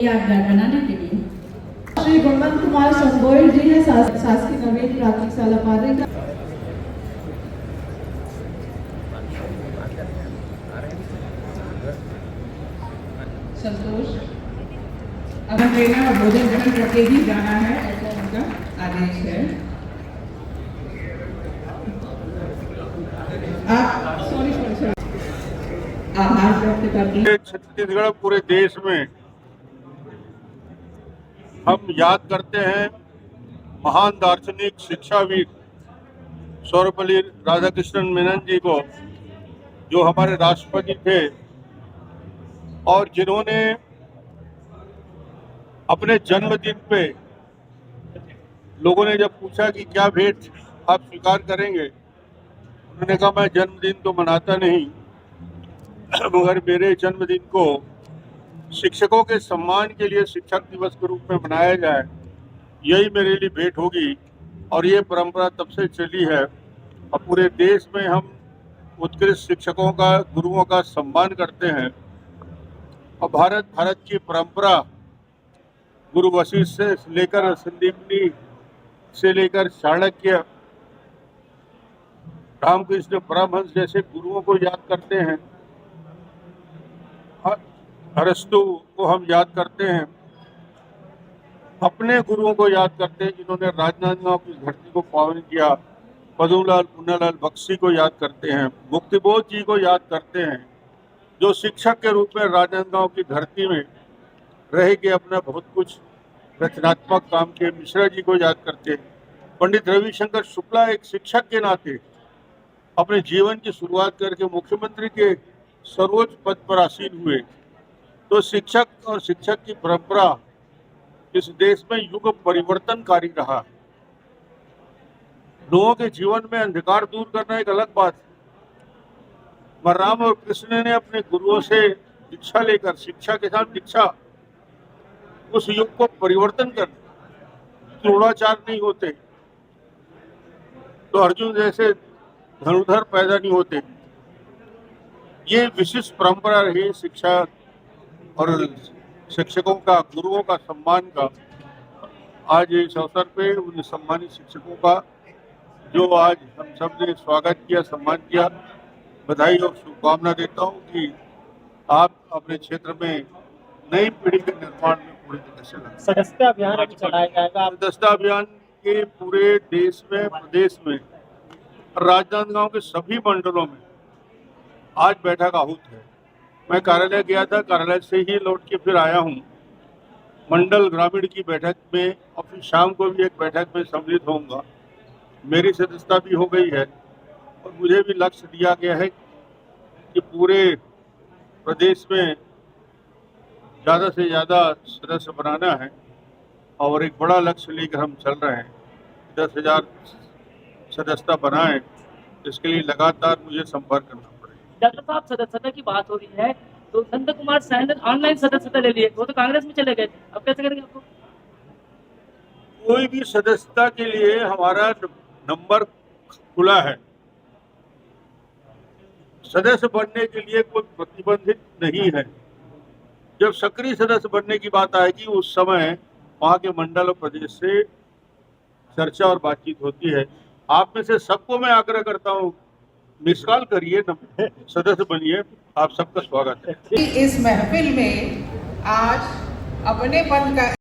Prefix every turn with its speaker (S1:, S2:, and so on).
S1: यादगार बनाने के लिए
S2: श्री गुणवंत कुमार संगोयल जी है शासकीय नवीन प्राथमिक शाला पारे का
S1: संतोष अगर लेना और भोजन ग्रहण करके ही जाना है, ऐसा उनका आदेश है। आप सॉरी आभार व्यक्त करती हूँ।
S3: छत्तीसगढ़ पूरे देश में हम याद करते हैं महान दार्शनिक शिक्षाविद सर्वपल्ली राधाकृष्णन मेनन जी को, जो हमारे राष्ट्रपति थे और जिन्होंने अपने जन्मदिन पे लोगों ने जब पूछा कि क्या भेंट आप स्वीकार करेंगे, उन्होंने कहा मैं जन्मदिन तो मनाता नहीं, मगर मेरे जन्मदिन को शिक्षकों के सम्मान के लिए शिक्षक दिवस के रूप में मनाया जाए, यही मेरे लिए भेंट होगी। और ये परंपरा तब से चली है और पूरे देश में हम उत्कृष्ट शिक्षकों का, गुरुओं का सम्मान करते हैं। और भारत की परंपरा गुरु वशिष्ठ से लेकर संदीपनी से लेकर चाणक्य, रामकृष्ण परमहंस जैसे गुरुओं को याद करते हैं, अरस्तु को हम याद करते हैं, अपने गुरुओं को याद करते हैं जिन्होंने राजनांदगांव की धरती को पावन किया, पद्मलाल पुन्नालाल बख्शी को याद करते हैं, मुक्तिबोध जी को याद करते हैं, जो शिक्षक के रूप में राजनांदगांव की धरती में रह के अपना बहुत कुछ रचनात्मक काम किए, मिश्रा जी को याद करते हैं। पंडित रविशंकर शुक्ला एक शिक्षक के नाते अपने जीवन की शुरुआत करके मुख्यमंत्री के सर्वोच्च पद पर आसीन हुए। तो शिक्षक और शिक्षक की परंपरा इस देश में युग परिवर्तनकारी रहा। लोगों के जीवन में अंधकार दूर करना एक अलग बात है, मगर राम और कृष्ण ने अपने गुरुओं से दीक्षा लेकर, शिक्षा के साथ दीक्षा, उस युग को परिवर्तन कर, क्रोधाचार नहीं होते तो अर्जुन जैसे धनुधर पैदा नहीं होते। ये विशिष्ट परंपरा रही शिक्षा और शिक्षकों का, गुरुओं का सम्मान का। आज इस अवसर पे उन सम्मानित शिक्षकों का जो आज हम सब ने स्वागत किया, सम्मान किया, बधाई और शुभकामना देता हूँ कि आप अपने क्षेत्र में नई पीढ़ी के निर्माण में पूरी तरह से लगे।
S4: सदस्यता अभियान अभी चलाया जाएगा।
S3: सदस्यता अभियान के पूरे देश में, प्रदेश में, राजनांदगांव के सभी मंडलों में आज बैठक आहूत है। मैं कार्यालय गया था, कार्यालय से ही लौट के फिर आया हूँ मंडल ग्रामीण की बैठक में, और फिर शाम को भी एक बैठक में सम्मिलित होऊंगा। मेरी सदस्यता भी हो गई है और मुझे भी लक्ष्य दिया गया है कि पूरे प्रदेश में ज़्यादा से ज़्यादा सदस्य बनाना है और एक बड़ा लक्ष्य लेकर हम चल रहे हैं। 10,000 सदस्यता बनाए, इसके लिए लगातार मुझे संपर्क करना पड़ेगा।
S4: डॉक्टर साहब, सदस्यता की बात हो रही है तो नंद कुमार सहन ऑनलाइन सदस्यता ले लिए, वो तो कांग्रेस में चले गए, अब कैसे करेंगे आपको?
S3: कोई भी सदस्यता के लिए हमारा नंबर खुला है। सदस्य बनने के लिए कोई प्रतिबंधित नहीं है। जब सक्रिय सदस्य बनने की बात आएगी, उस समय वहाँ के मंडल और प्रदेश से चर्चा और बातचीत होती है। आप में से सबको मैं आग्रह करता हूँ, मिस कॉल करिए, सदस्य बनिए, आप सबका स्वागत है।
S1: इस महफिल में आज अपनेपन का